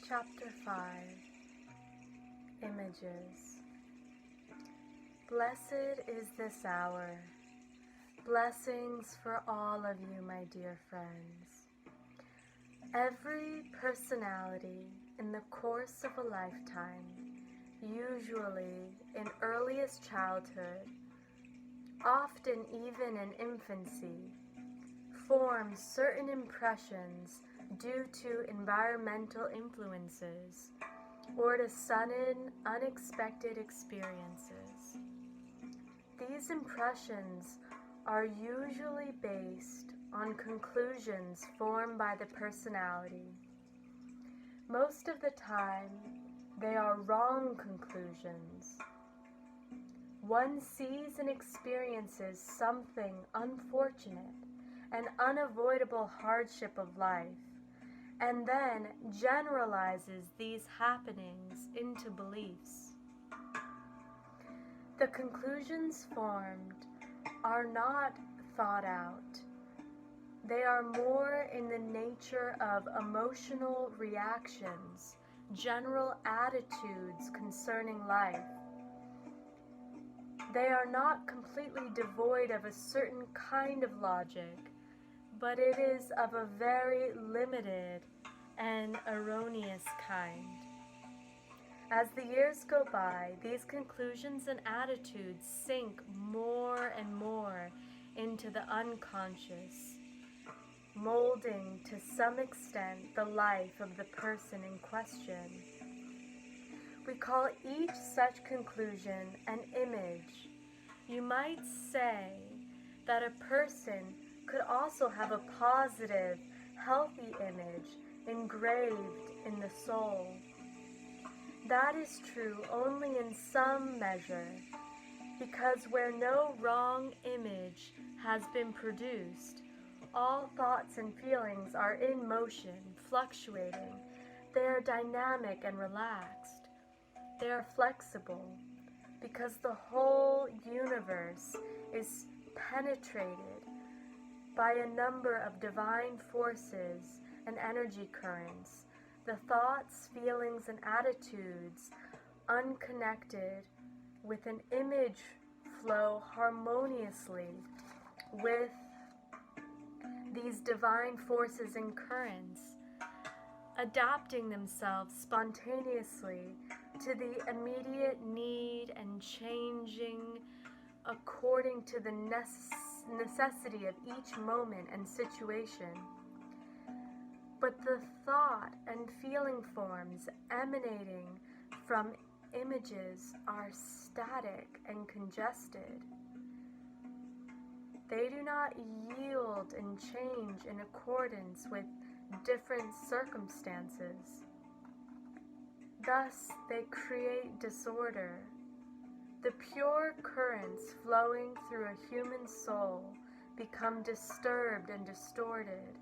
Chapter 5 Images. Blessed is this hour. Blessings for all of you, my dear friends. Every personality in the course of a lifetime, usually in earliest childhood, often even in infancy, forms certain impressions due to environmental influences or to sudden, unexpected experiences. These impressions are usually based on conclusions formed by the personality. Most of the time, they are wrong conclusions. One sees and experiences something unfortunate, an unavoidable hardship of life, and then generalizes these happenings into beliefs. The conclusions formed are not thought out. They are more in the nature of emotional reactions, general attitudes concerning life. They are not completely devoid of a certain kind of logic, but it is of a very limited and erroneous kind. As the years go by, these conclusions and attitudes sink more and more into the unconscious, molding to some extent the life of the person in question. We call each such conclusion an image. You might say that a person could also have a positive, healthy image engraved in the soul. That is true only in some measure, because where no wrong image has been produced, all thoughts and feelings are in motion, fluctuating. They are dynamic and relaxed. They are flexible, because the whole universe is penetrated by a number of divine forces and energy currents, the thoughts, feelings, and attitudes unconnected with an image flow harmoniously with these divine forces and currents, adapting themselves spontaneously to the immediate need and changing according to the necessity of each moment and situation. But the thought and feeling forms emanating from images are static and congested. They do not yield and change in accordance with different circumstances. Thus, they create disorder. The pure currents flowing through a human soul become disturbed and distorted.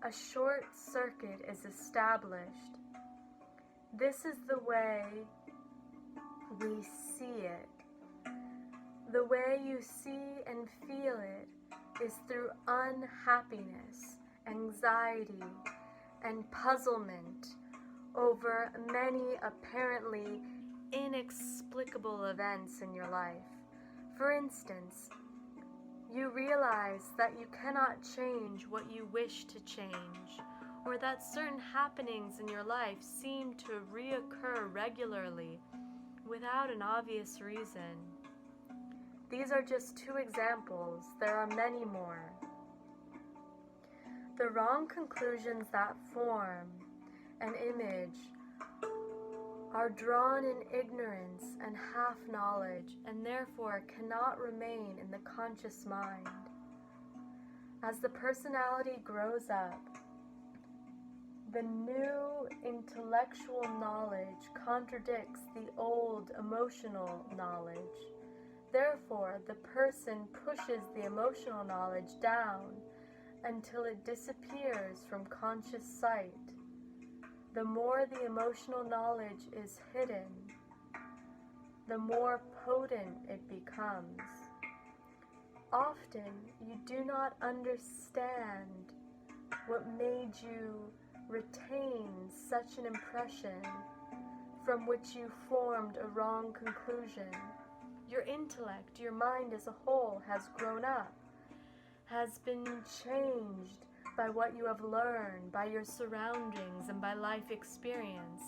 A short circuit is established. This is the way we see it. The way you see and feel it is through unhappiness, anxiety, and puzzlement over many apparently inexplicable events in your life. For instance, you realize that you cannot change what you wish to change, or that certain happenings in your life seem to reoccur regularly without an obvious reason. These are just two examples. There are many more. The wrong conclusions that form an image are drawn in ignorance and half-knowledge, and therefore cannot remain in the conscious mind. As the personality grows up, the new intellectual knowledge contradicts the old emotional knowledge. Therefore, the person pushes the emotional knowledge down until it disappears from conscious sight. The more the emotional knowledge is hidden, the more potent it becomes. Often you do not understand What made you retain such an impression from which you formed a wrong conclusion? Your intellect, your mind as a whole has grown up, has been changed by what you have learned, by your surroundings, and by life experience.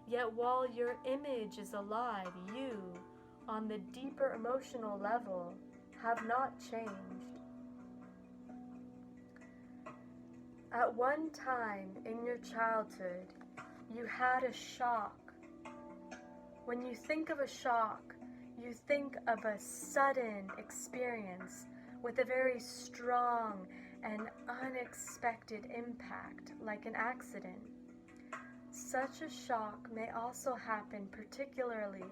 Yet while your image is alive, you, on the deeper emotional level, have not changed. At one time in your childhood, you had a shock. When you think of a shock, you think of a sudden experience with a very strong and unexpected impact, like an accident. Such a shock may also happen particularly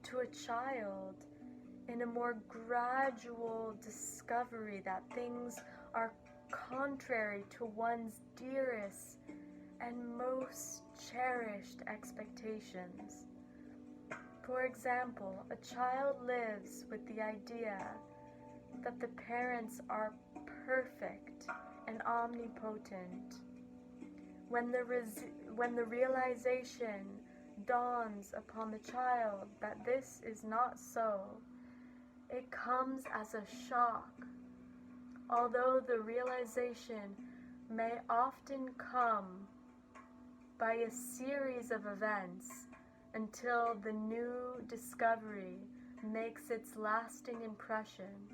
to a child in a more gradual discovery that things are contrary to one's dearest and most cherished expectations. For example, a child lives with the idea that the parents are perfect and omnipotent. When the realization dawns upon the child that this is not so, it comes as a shock. Although the realization may often come by a series of events until the new discovery makes its lasting impression.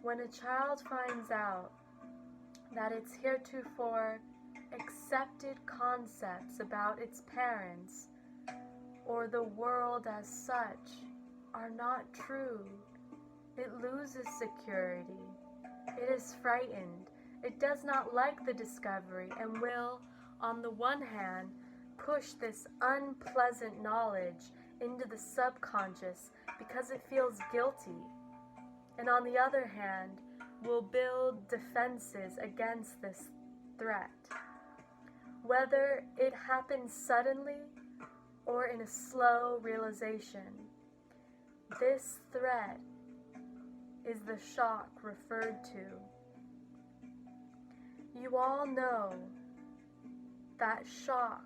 When a child finds out that its heretofore accepted concepts about its parents or the world as such are not true, it loses security. It is frightened. It does not like the discovery and will, on the one hand, push this unpleasant knowledge into the subconscious because it feels guilty, and on the other hand, will build defenses against this threat. Whether it happens suddenly or in a slow realization, this threat is the shock referred to. You all know that shock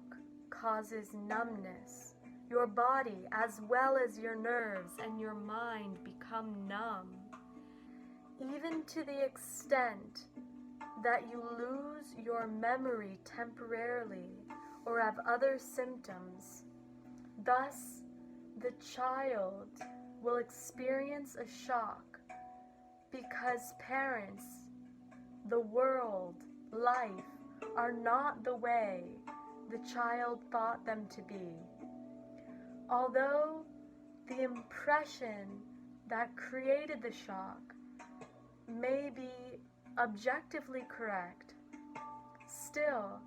causes numbness. Your body, as well as your nerves and your mind, become numb, even to the extent that you lose your memory temporarily or have other symptoms. Thus, the child will experience a shock because parents, the world, life are not the way the child thought them to be. Although the impression that created the shock may be objectively correct, still,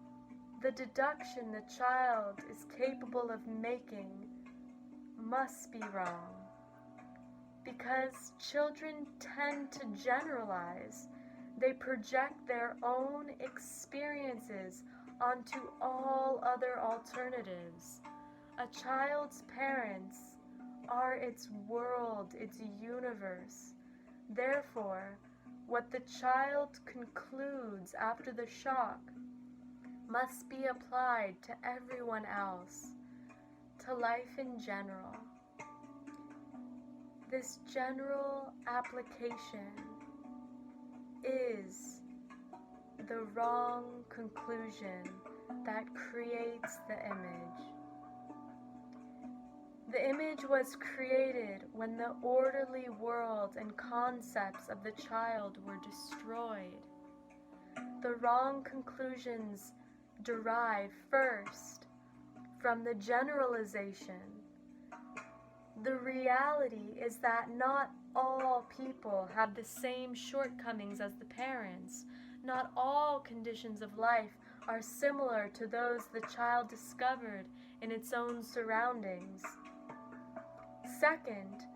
the deduction the child is capable of making must be wrong, because children tend to generalize. They project their own experiences onto all other alternatives. A child's parents are its world, its universe. Therefore, what the child concludes after the shock must be applied to everyone else, to life in general. This general application is the wrong conclusion that creates the image. The image was created when the orderly world and concepts of the child were destroyed. The wrong conclusions derive first from the generalization. The reality is that not all people have the same shortcomings as the parents. Not all conditions of life are similar to those the child discovered in its own surroundings. Second,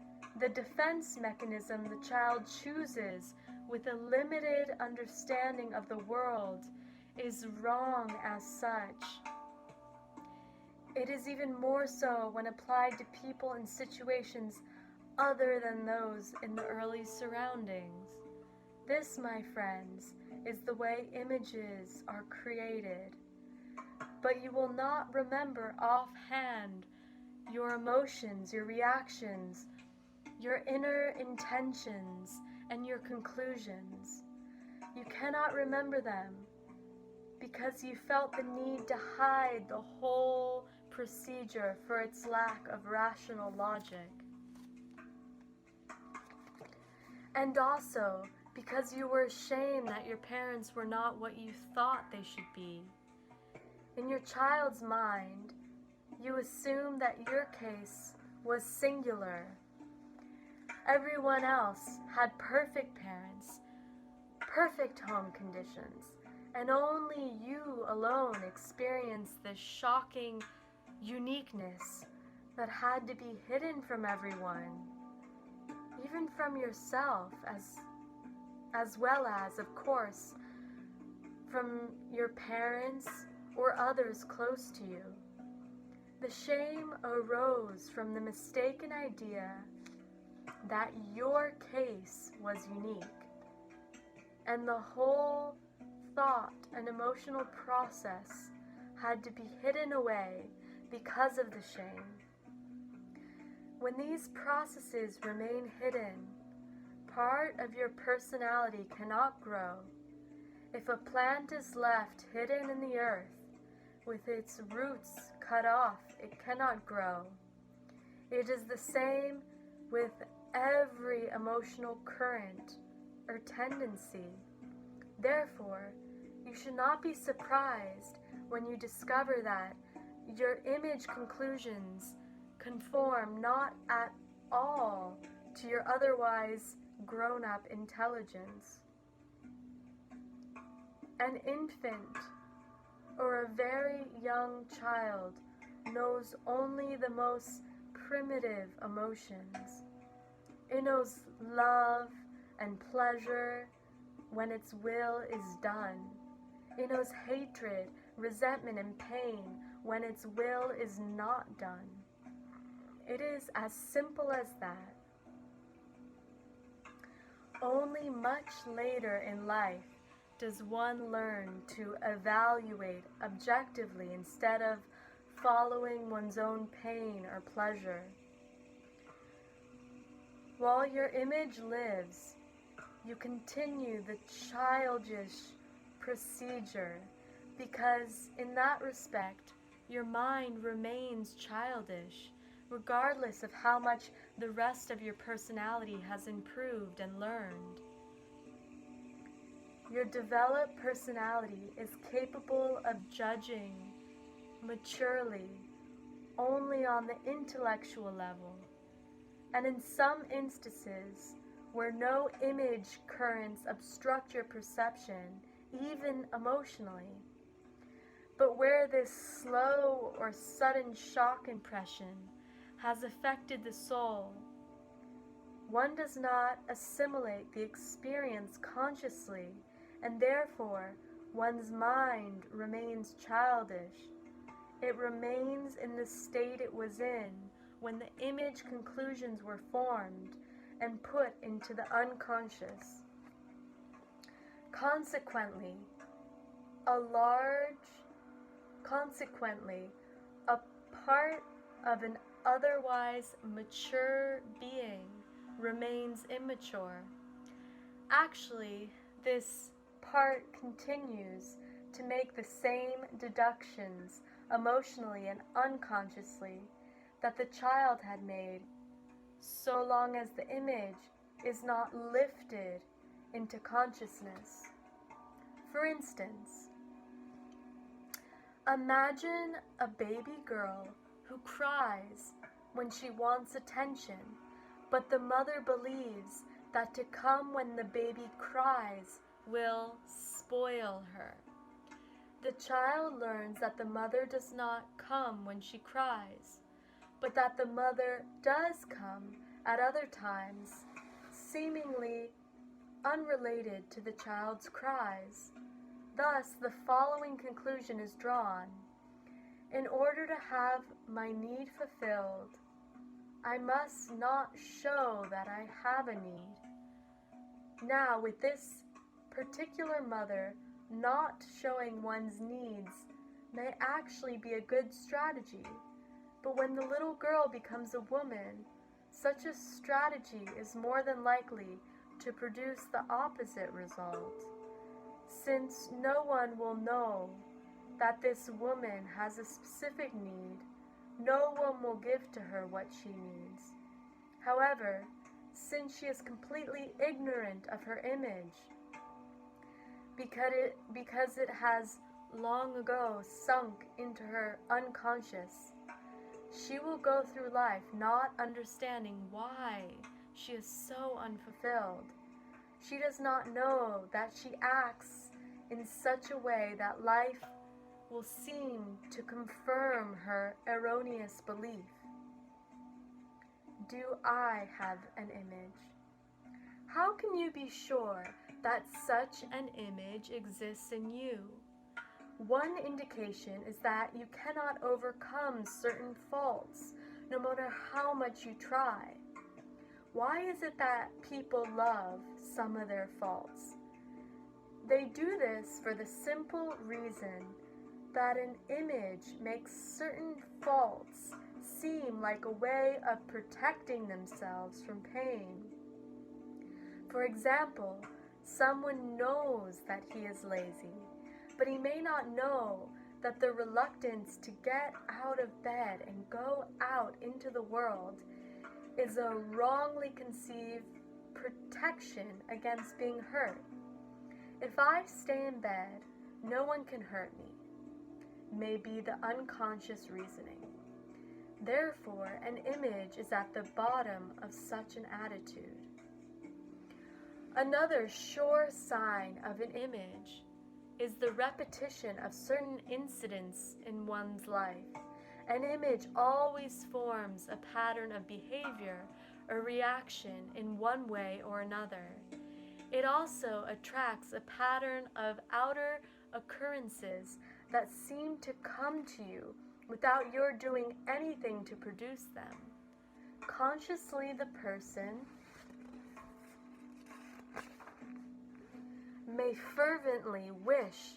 the defense mechanism the child chooses with a limited understanding of the world is wrong as such. It is even more so when applied to people and situations other than those in the early surroundings. This, my friends, is the way images are created, but you will not remember offhand your emotions, your reactions, your inner intentions, and your conclusions. You cannot remember them because you felt the need to hide the whole procedure for its lack of rational logic. And also because you were ashamed that your parents were not what you thought they should be. In your child's mind, you assumed that your case was singular. Everyone else had perfect parents, perfect home conditions, and only you alone experienced this shocking uniqueness that had to be hidden from everyone, even from yourself, as well as, of course, from your parents or others close to you. The shame arose from the mistaken idea that your case was unique, and the whole thought and emotional process had to be hidden away because of the shame. When these processes remain hidden, part of your personality cannot grow. If a plant is left hidden in the earth, with its roots cut off, it cannot grow. It is the same with every emotional current or tendency. Therefore, you should not be surprised when you discover that your image conclusions conform not at all to your otherwise grown-up intelligence. An infant or a very young child knows only the most primitive emotions. It knows love and pleasure when its will is done. It knows hatred, resentment, and pain when its will is not done. It is as simple as that. Only much later in life does one learn to evaluate objectively instead of following one's own pain or pleasure. While your image lives, you continue the childish procedure because in that respect, your mind remains childish, regardless of how much the rest of your personality has improved and learned. Your developed personality is capable of judging maturely only on the intellectual level, and in some instances where no image currents obstruct your perception, even emotionally, but where this slow or sudden shock impression has affected the soul, one does not assimilate the experience consciously, and therefore one's mind remains childish. It remains in the state it was in when the image conclusions were formed and put into the unconscious. Consequently, a part of an otherwise mature being remains immature. Actually, this part continues to make the same deductions emotionally and unconsciously that the child had made, so long as the image is not lifted into consciousness. For instance, imagine a baby girl who cries when she wants attention, but the mother believes that to come when the baby cries will spoil her. The child learns that the mother does not come when she cries, but that the mother does come at other times, seemingly unrelated to the child's cries. Thus, the following conclusion is drawn. In order to have my need fulfilled, I must not show that I have a need. Now, with this particular mother not showing one's needs may actually be a good strategy, but when the little girl becomes a woman, such a strategy is more than likely to produce the opposite result, since no one will know that this woman has a specific need. No one will give to her what she needs. However, since she is completely ignorant of her image, because it has long ago sunk into her unconscious, she will go through life not understanding why she is so unfulfilled. She does not know that she acts in such a way that life will seem to confirm her erroneous belief. Do I have an image? How can you be sure that such an image exists in you? One indication is that you cannot overcome certain faults, no matter how much you try. Why is it that people love some of their faults? They do this for the simple reason that an image makes certain faults seem like a way of protecting themselves from pain. For example, someone knows that he is lazy, but he may not know that the reluctance to get out of bed and go out into the world is a wrongly conceived protection against being hurt. If I stay in bed, no one can hurt me, may be the unconscious reasoning. Therefore, an image is at the bottom of such an attitude. Another sure sign of an image is the repetition of certain incidents in one's life. An image always forms a pattern of behavior or reaction in one way or another. It also attracts a pattern of outer occurrences that seem to come to you without your doing anything to produce them. Consciously, the person may fervently wish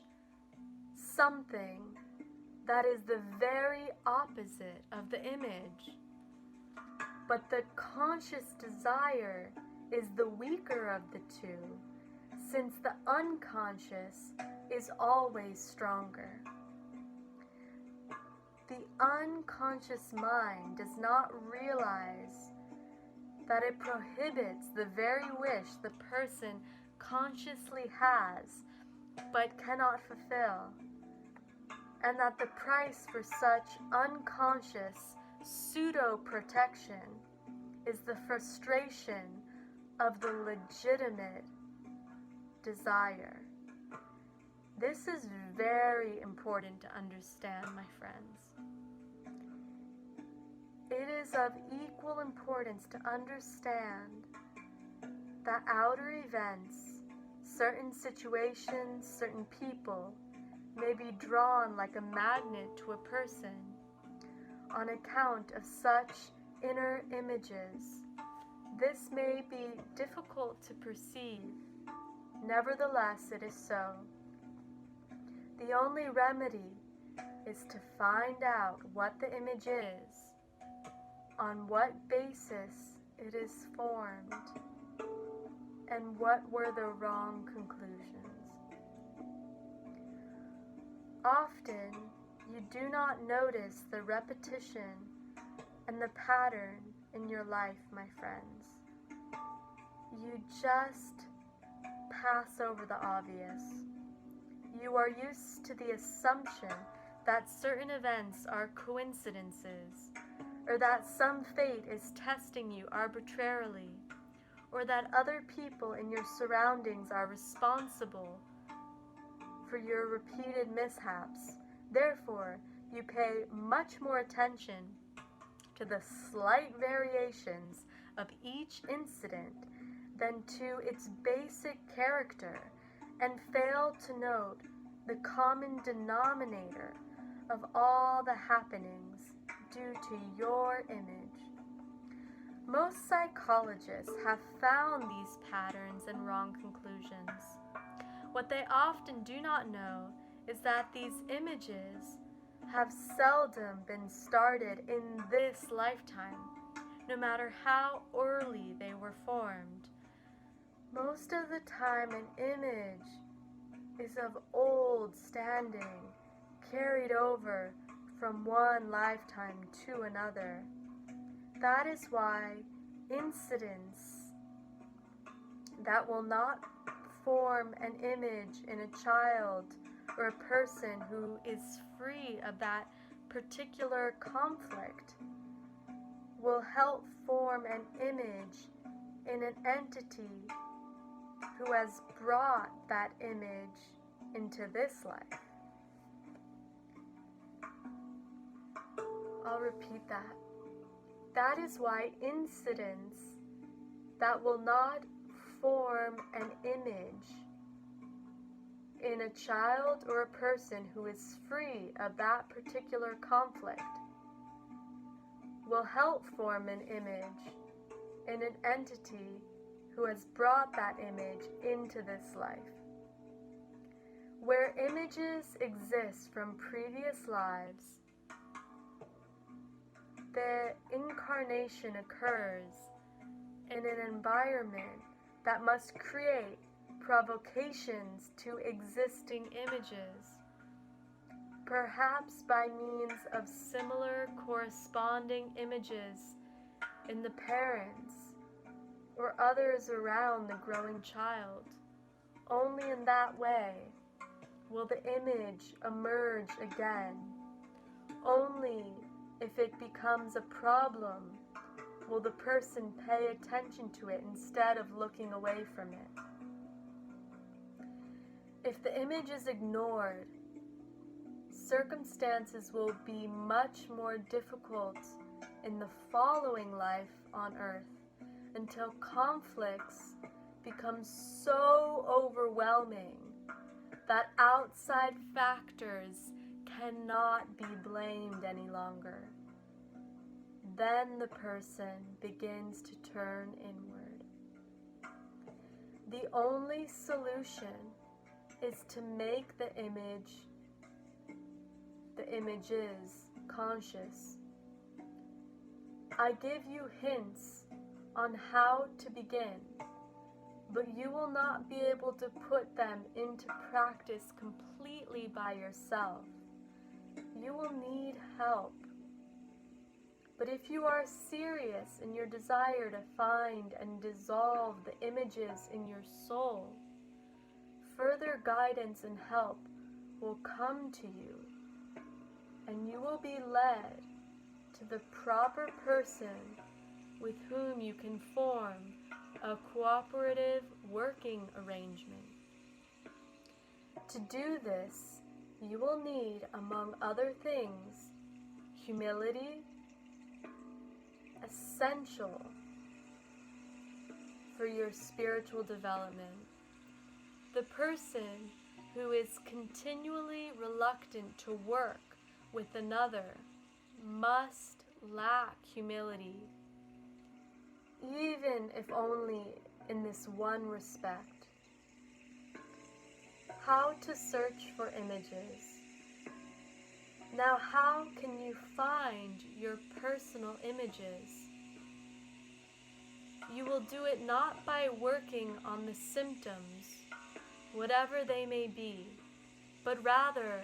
something that is the very opposite of the image, but the conscious desire is the weaker of the two, since the unconscious is always stronger. The unconscious mind does not realize that it prohibits the very wish the person consciously has but cannot fulfill, and that the price for such unconscious pseudo-protection is the frustration of the legitimate desire. This is very important to understand, my friends. It is of equal importance to understand that outer events, certain situations, certain people, may be drawn like a magnet to a person on account of such inner images. This may be difficult to perceive. Nevertheless, it is so. The only remedy is to find out what the image is, on what basis it is formed, and what were the wrong conclusions. Often, you do not notice the repetition and the pattern in your life, my friends. You just pass over the obvious. You are used to the assumption that certain events are coincidences, or that some fate is testing you arbitrarily, or that other people in your surroundings are responsible for your repeated mishaps. Therefore, you pay much more attention to the slight variations of each incident than to its basic character, and fail to note the common denominator of all the happenings due to your image. Most psychologists have found these patterns and wrong conclusions. What they often do not know is that these images have seldom been started in this lifetime, no matter how early they were formed. Most of the time, an image is of old standing, carried over from one lifetime to another. That is why incidents that will not form an image in a child or a person who is free of that particular conflict will help form an image in an entity who has brought that image into this life. I'll repeat that. That is why incidents that will not form an image in a child or a person who is free of that particular conflict will help form an image in an entity who has brought that image into this life. Where images exist from previous lives, the incarnation occurs in an environment that must create provocations to existing images, perhaps by means of similar corresponding images in the parents or others around the growing child. Only in that way will the image emerge again. Only if it becomes a problem will the person pay attention to it instead of looking away from it. If the image is ignored, circumstances will be much more difficult in the following life on earth until conflicts become so overwhelming that outside factors cannot be blamed any longer. Then the person begins to turn inward. The only solution is to make the images conscious. I give you hints on how to begin, but you will not be able to put them into practice completely by yourself. You will need help. But if you are serious in your desire to find and dissolve the images in your soul, further guidance and help will come to you, and you will be led to the proper person with whom you can form a cooperative working arrangement. To do this, you will need, among other things, humility, essential for your spiritual development. The person who is continually reluctant to work with another must lack humility, even if only in this one respect. How to search for images. Now, how can you find your personal images? You will do it not by working on the symptoms, whatever they may be, but rather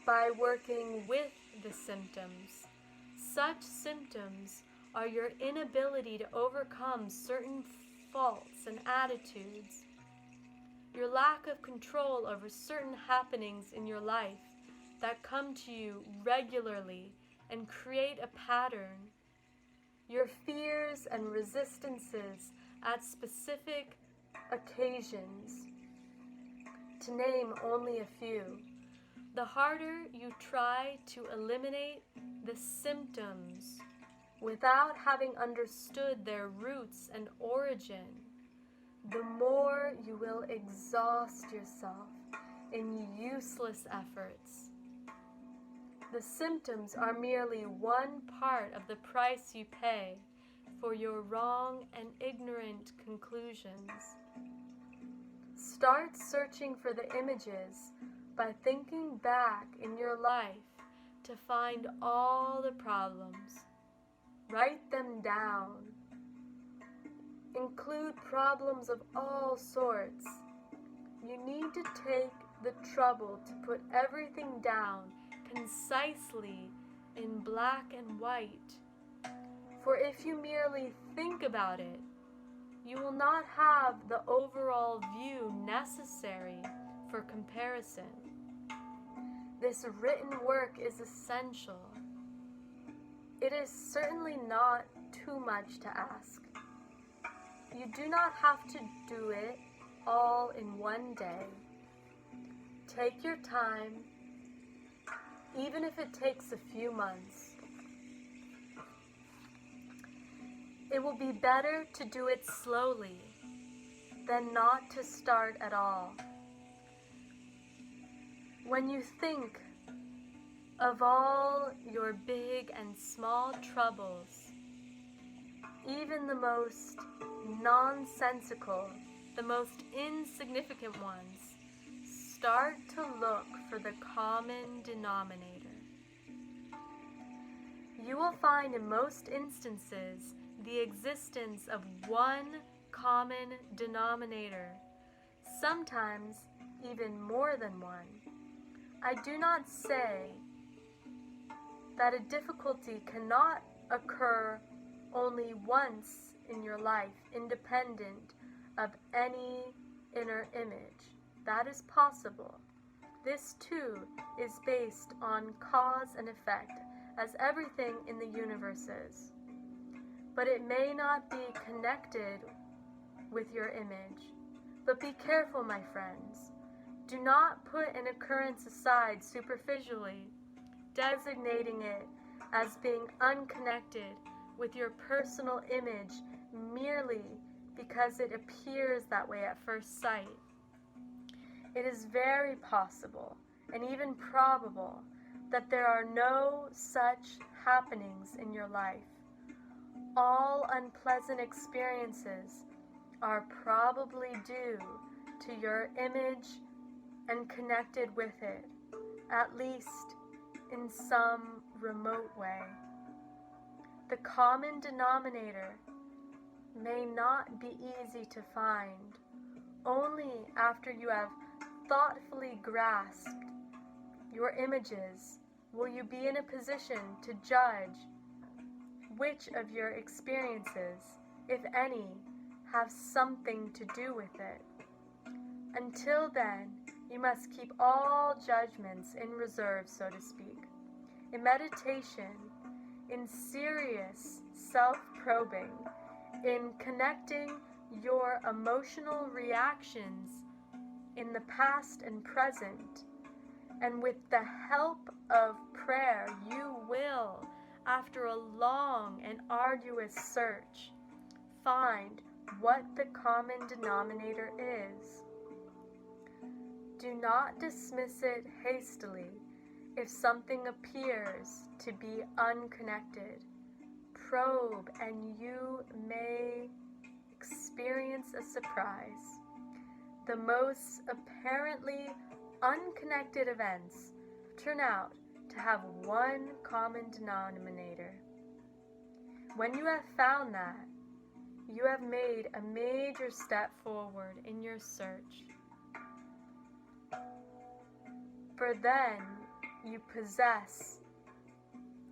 by working with the symptoms. Such symptoms are your inability to overcome certain faults and attitudes, your lack of control over certain happenings in your life that come to you regularly and create a pattern, your fears and resistances at specific occasions, to name only a few. The harder you try to eliminate the symptoms without having understood their roots and origin, the more you will exhaust yourself in useless efforts. The symptoms are merely one part of the price you pay for your wrong and ignorant conclusions. Start searching for the images by thinking back in your life to find all the problems. Write them down. Include problems of all sorts. You need to take the trouble to put everything down concisely in black and white. For if you merely think about it, you will not have the overall view necessary for comparison. This written work is essential. It is certainly not too much to ask. You do not have to do it all in one day. Take your time, even if it takes a few months. It will be better to do it slowly than not to start at all. When you think of all your big and small troubles, even the most nonsensical, the most insignificant ones, start to look for the common denominator. You will find in most instances the existence of one common denominator, sometimes even more than one. I do not say that a difficulty cannot occur only once in your life, independent of any inner image. That is possible. This too is based on cause and effect, as everything in the universe is. But it may not be connected with your image. But be careful, my friends. Do not put an occurrence aside superficially, designating it as being unconnected with your personal image merely because it appears that way at first sight. It is very possible, and even probable, that there are no such happenings in your life. All unpleasant experiences are probably due to your image and connected with it, at least in some remote way. The common denominator may not be easy to find. Only after you have thoughtfully grasped your images will you be in a position to judge which of your experiences, if any, have something to do with it. Until then, you must keep all judgments in reserve, so to speak. In meditation, in serious self-probing, in connecting your emotional reactions in the past and present, and with the help of prayer, you will, after a long and arduous search, find what the common denominator is. Do not dismiss it hastily if something appears to be unconnected. Probe and you may experience a surprise. The most apparently unconnected events turn out to have one common denominator. When you have found that, you have made a major step forward in your search. For then you possess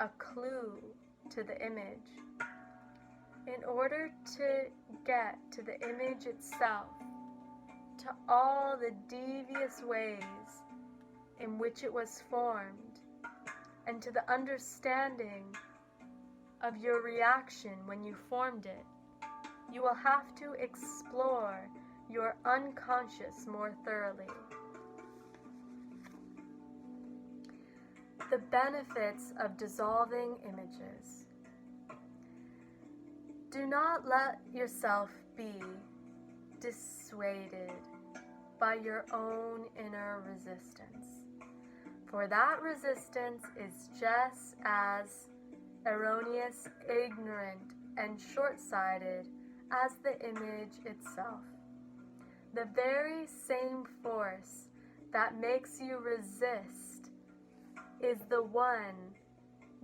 a clue to the image. In order to get to the image itself, to all the devious ways in which it was formed, and to the understanding of your reaction when you formed it, you will have to explore your unconscious more thoroughly. The benefits of dissolving images. Do not let yourself be dissuaded by your own inner resistance, for that resistance is just as erroneous, ignorant, and short-sighted as the image itself. the very same force that makes you resist is the one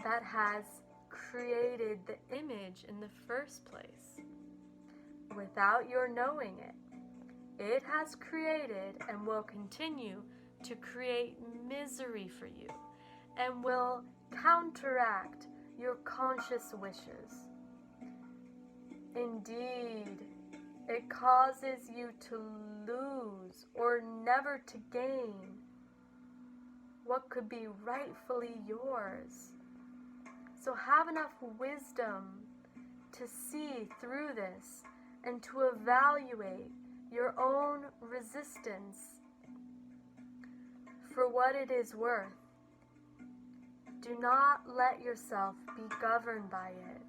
that has created the image in the first place. Without your knowing it, it has created and will continue to create misery for you and will counteract your conscious wishes. Indeed, it causes you to lose or never to gain what could be rightfully yours. So have enough wisdom to see through this and to evaluate your own resistance for what it is worth. Do not let yourself be governed by it.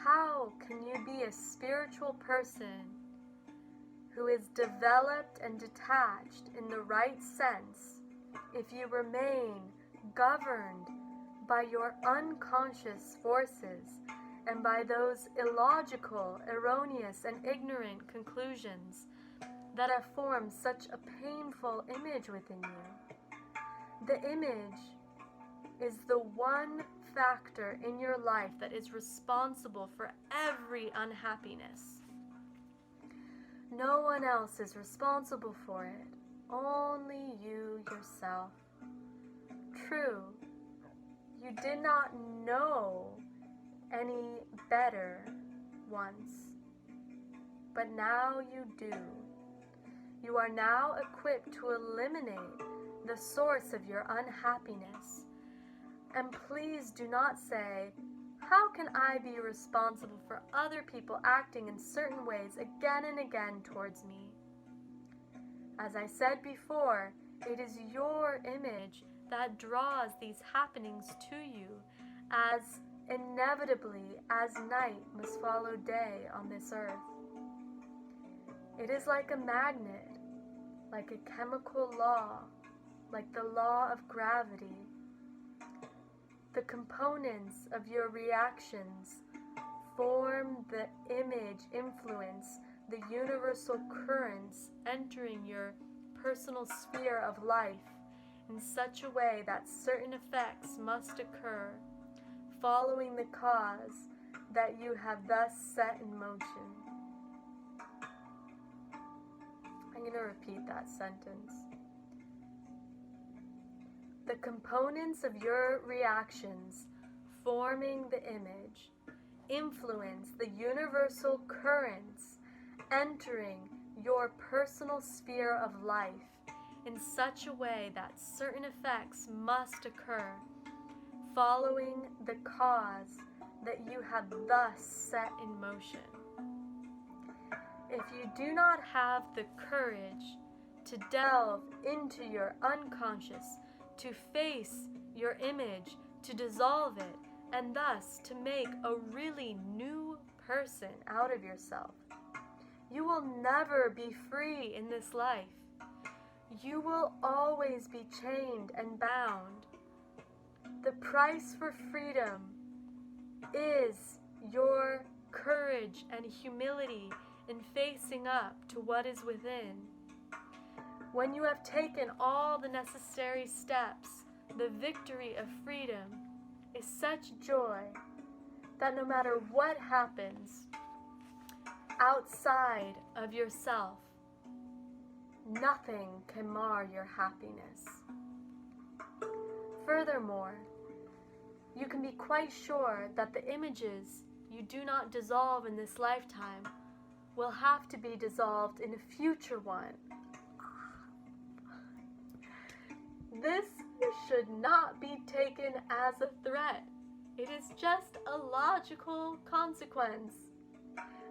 How can you be a spiritual person who is developed and detached in the right sense if you remain governed by your unconscious forces and by those illogical, erroneous, and ignorant conclusions that have formed such a painful image within you? The image is the one factor in your life that is responsible for every unhappiness. No one else is responsible for it, only you yourself. True, you did not know any better once, but now you do. You are now equipped to eliminate the source of your unhappiness. And please do not say, how can I be responsible for other people acting in certain ways again and again towards me? As I said before, it is your image that draws these happenings to you as inevitably as night must follow day on this earth. It is like a magnet, like a chemical law, like the law of gravity. The components of your reactions form the image, influence, the universal currents entering your personal sphere of life in such a way that certain effects must occur, following the cause that you have thus set in motion. I'm going to repeat that sentence. The components of your reactions forming the image influence the universal currents entering your personal sphere of life in such a way that certain effects must occur, following the cause that you have thus set in motion. If you do not have the courage to delve into your unconscious, to face your image, to dissolve it, and thus to make a really new person out of yourself, you will never be free in this life. You will always be chained and bound. The price for freedom is your courage and humility in facing up to what is within. When you have taken all the necessary steps, the victory of freedom is such joy that no matter what happens outside of yourself, nothing can mar your happiness. Furthermore, you can be quite sure that the images you do not dissolve in this lifetime will have to be dissolved in a future one. This should not be taken as a threat. It is just a logical consequence.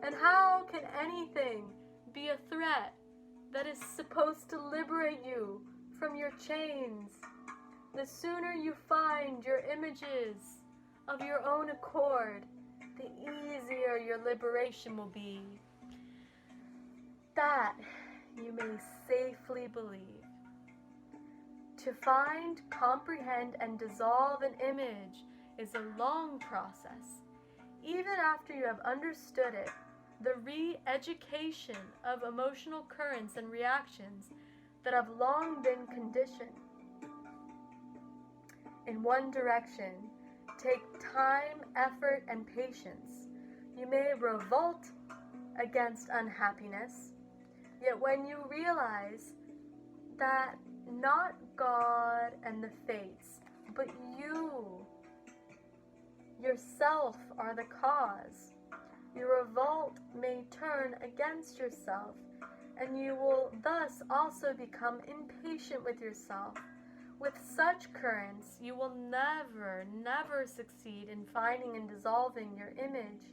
And how can anything be a threat that is supposed to liberate you from your chains? The sooner you find your images of your own accord, the easier your liberation will be. That you may safely believe. To find, comprehend, and dissolve an image is a long process. Even after you have understood it, the re-education of emotional currents and reactions that have long been conditioned in one direction take time, effort, and patience. You may revolt against unhappiness, yet when you realize that not God and the fates, but you yourself are the cause, your revolt may turn against yourself, and you will thus also become impatient with yourself. With such currents, you will never succeed in finding and dissolving your image.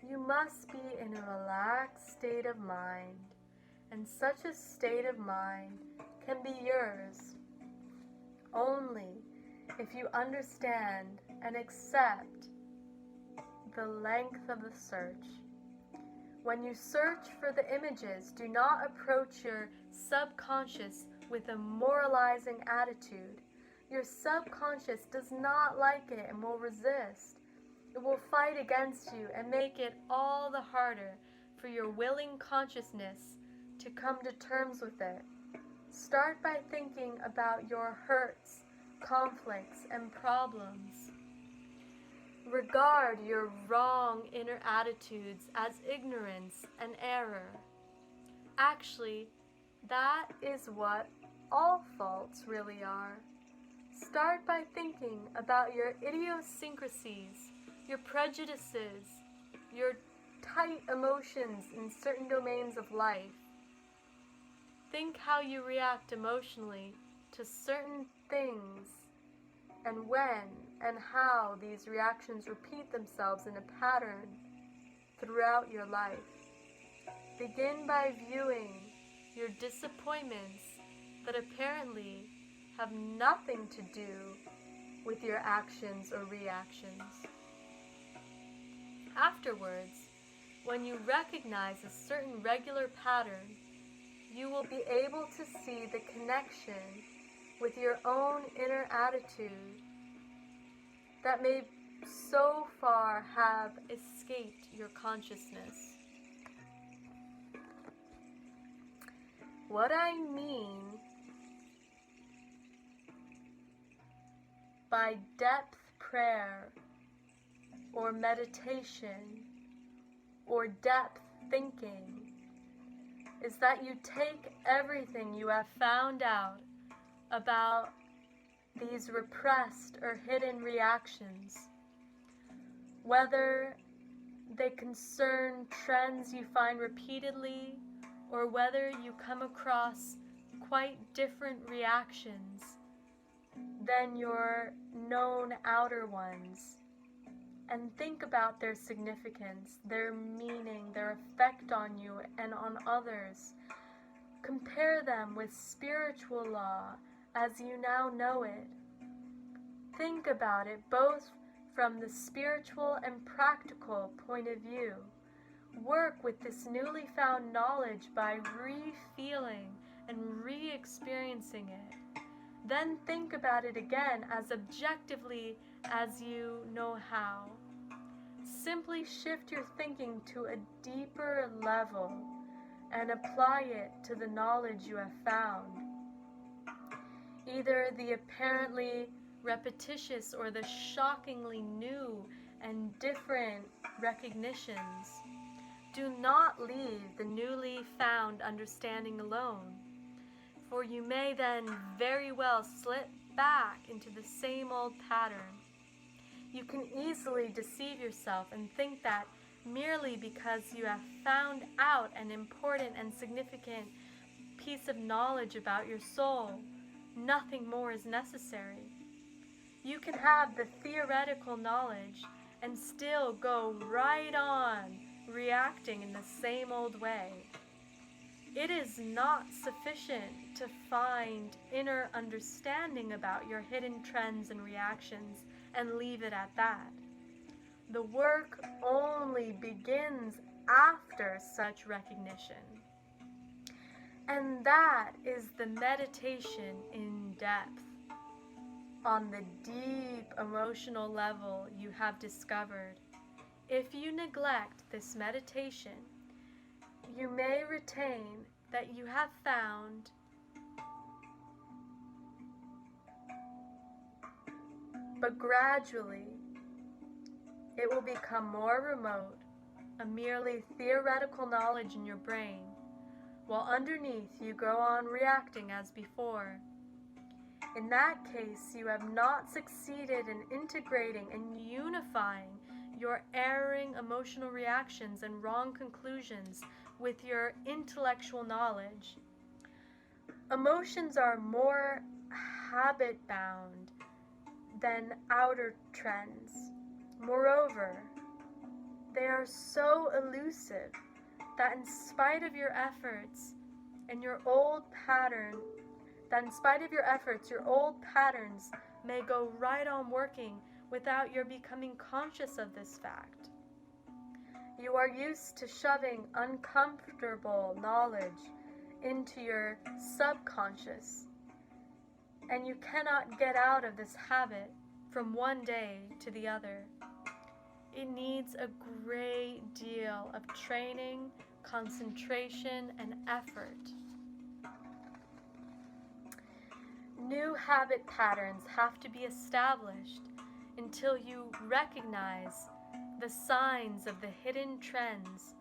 You must be in a relaxed state of mind, and such a state of mind can be yours only if you understand and accept the length of the search. When you search for the images, do not approach your subconscious with a moralizing attitude. Your subconscious does not like it and will resist. It will fight against you and make it all the harder for your willing consciousness to come to terms with it. Start by thinking about your hurts, conflicts, and problems. Regard your wrong inner attitudes as ignorance and error. Actually, that is what all faults really are. Start by thinking about your idiosyncrasies, your prejudices, your tight emotions in certain domains of life. Think how you react emotionally to certain things, and when and how these reactions repeat themselves in a pattern throughout your life. Begin by viewing your disappointments that apparently have nothing to do with your actions or reactions. Afterwards, when you recognize a certain regular pattern, you will be able to see the connection with your own inner attitude that may so far have escaped your consciousness. What I mean by depth prayer or meditation or depth thinking is that you take everything you have found out about these repressed or hidden reactions, whether they concern trends you find repeatedly or whether you come across quite different reactions than your known outer ones, and think about their significance, their meaning, their effect on you and on others. Compare them with spiritual law as you now know it. Think about it both from the spiritual and practical point of view. Work with this newly found knowledge by re-feeling and re-experiencing it. Then think about it again as objectively as you know how. Simply shift your thinking to a deeper level and apply it to the knowledge you have found. Either the apparently repetitious or the shockingly new and different recognitions. Do not leave the newly found understanding alone, for you may then very well slip back into the same old pattern. You can easily deceive yourself and think that merely because you have found out an important and significant piece of knowledge about your soul, nothing more is necessary. You can have the theoretical knowledge and still go right on reacting in the same old way. It is not sufficient to find inner understanding about your hidden trends and reactions and leave it at that. The work only begins after such recognition. And that is the meditation in depth, on the deep emotional level you have discovered. If you neglect this meditation, you may retain that you have found but gradually it will become more remote, a merely theoretical knowledge in your brain, while underneath you go on reacting as before. In that case, you have not succeeded in integrating and unifying your erring emotional reactions and wrong conclusions with your intellectual knowledge. Emotions are more habit-bound than outer trends. Moreover, they are so elusive that in spite of your efforts and your old pattern, your old patterns may go right on working without your becoming conscious of this fact. You are used to shoving uncomfortable knowledge into your subconscious, and you cannot get out of this habit from one day to the other. It needs a great deal of training, concentration, and effort. New habit patterns have to be established until you recognize the signs of the hidden trends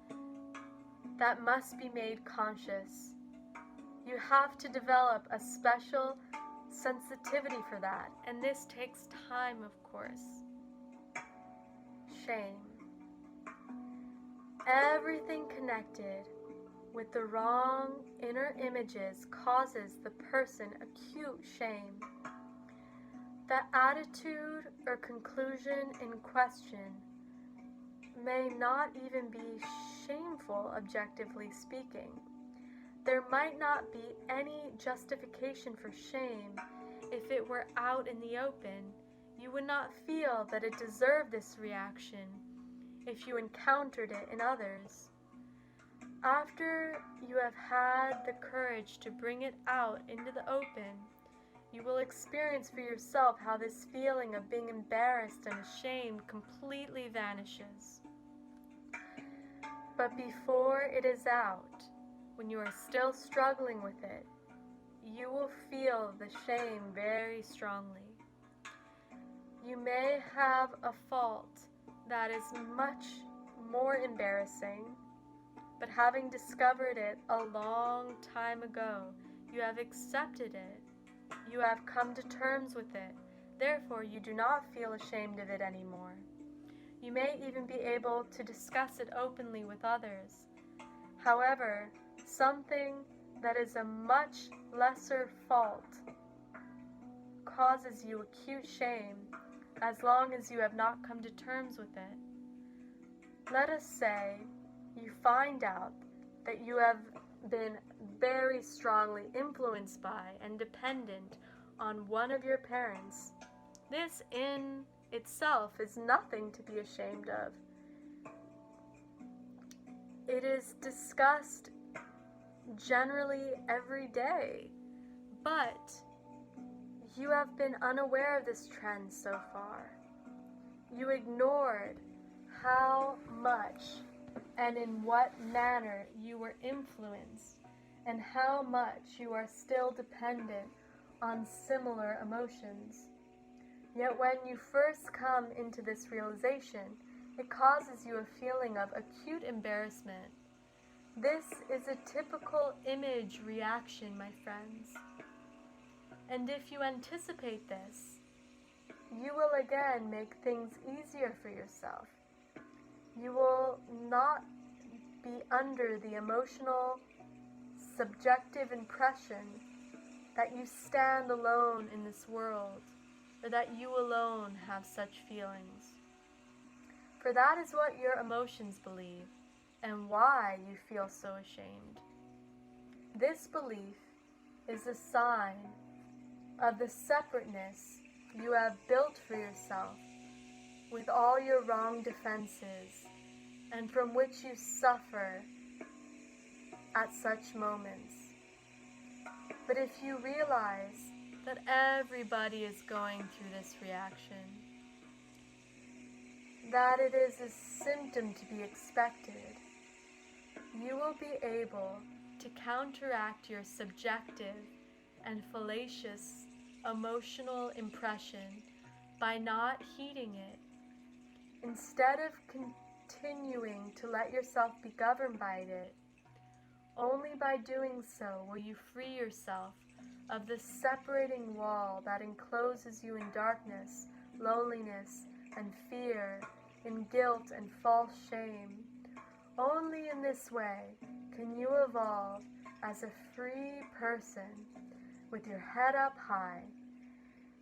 that must be made conscious. You have to develop a special sensitivity for that, and this takes time, of course. Shame. Everything connected with the wrong inner images causes the person acute shame. The attitude or conclusion in question may not even be shameful, objectively speaking. There might not be any justification for shame if it were out in the open. You would not feel that it deserved this reaction if you encountered it in others. After you have had the courage to bring it out into the open, you will experience for yourself how this feeling of being embarrassed and ashamed completely vanishes. But before it is out, when you are still struggling with it, you will feel the shame very strongly. You may have a fault that is much more embarrassing, but having discovered it a long time ago, you have accepted it. You have come to terms with it. Therefore, you do not feel ashamed of it anymore. You may even be able to discuss it openly with others. However, something that is a much lesser fault causes you acute shame as long as you have not come to terms with it. Let us say you find out that you have been very strongly influenced by and dependent on one of your parents. This in itself is nothing to be ashamed of. It is discussed generally every day, but you have been unaware of this trend so far. You ignored how much and in what manner you were influenced, and how much you are still dependent on similar emotions. Yet when you first come into this realization, it causes you a feeling of acute embarrassment. This is a typical image reaction, my friends. And if you anticipate this, you will again make things easier for yourself. You will not be under the emotional, subjective impression that you stand alone in this world, or that you alone have such feelings. For that is what your emotions believe, and why you feel so ashamed. This belief is a sign of the separateness you have built for yourself with all your wrong defenses, and from which you suffer at such moments. But if you realize that everybody is going through this reaction, that it is a symptom to be expected, you will be able to counteract your subjective and fallacious emotional impression by not heeding it. Instead of continuing to let yourself be governed by it, only by doing so will you free yourself of the separating wall that encloses you in darkness, loneliness, and fear, in guilt and false shame. Only in this way can you evolve as a free person with your head up high,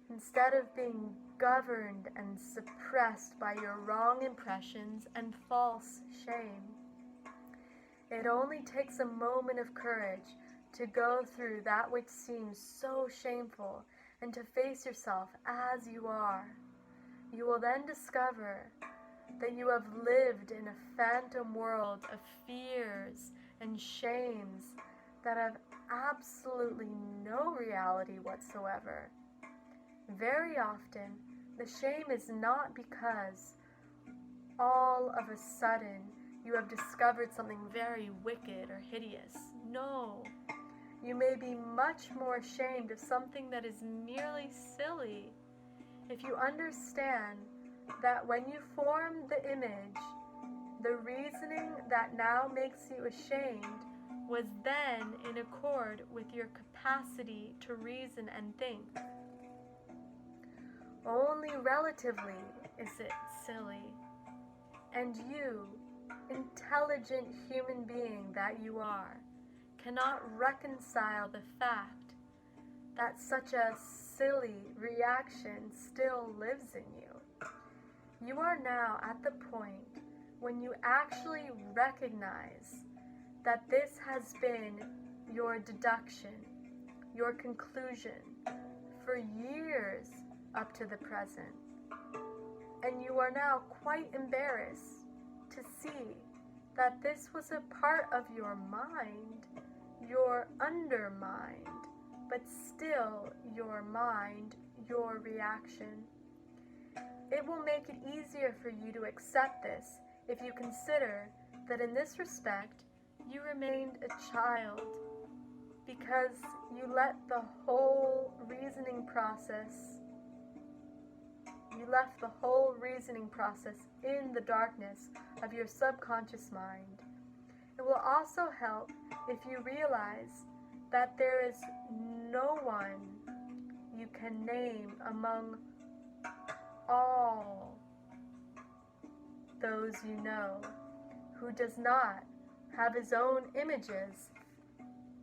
instead of being governed and suppressed by your wrong impressions and false shame. It only takes a moment of courage to go through that which seems so shameful and to face yourself as you are. You will then discover that you have lived in a phantom world of fears and shames that have absolutely no reality whatsoever. Very often, the shame is not because all of a sudden you have discovered something very wicked or hideous. No, you may be much more ashamed of something that is merely silly. If you understand that when you form the image, the reasoning that now makes you ashamed was then in accord with your capacity to reason and think. Only relatively is it silly. And you, intelligent human being that you are, cannot reconcile the fact that such a silly reaction still lives in you. You are now at the point when you actually recognize that this has been your deduction, your conclusion, for years up to the present. And you are now quite embarrassed to see that this was a part of your mind, your undermind, but still your mind, your reaction. It will make it easier for you to accept this if you consider that in this respect you remained a child, because you let the whole reasoning process left the whole reasoning process in the darkness of your subconscious mind. It will also help if you realize that there is no one you can name among all those you know who does not have his own images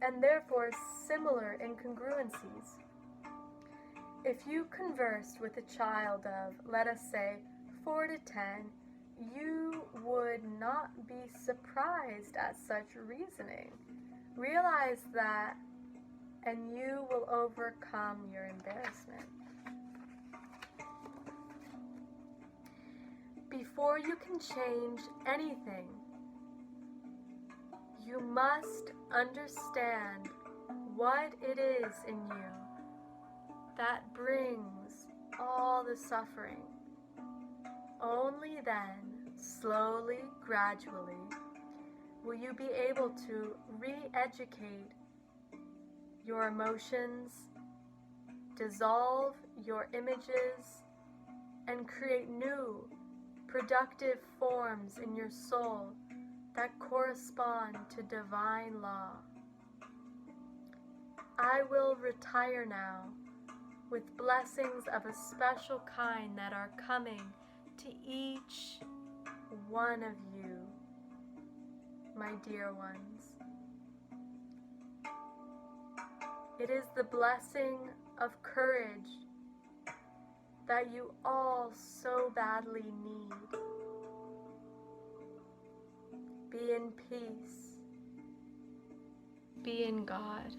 and therefore similar incongruencies. If you conversed with a child of, let us say, 4 to 10, you would not be surprised at such reasoning. Realize that, and you will overcome your embarrassment. Before you can change anything, you must understand what it is in you that brings all the suffering. Only then, slowly, gradually, will you be able to re-educate your emotions, dissolve your images, and create new, productive forms in your soul that correspond to divine law. I will retire now with blessings of a special kind that are coming to each one of you, my dear ones. It is the blessing of courage that you all so badly need. Be in peace. Be in God.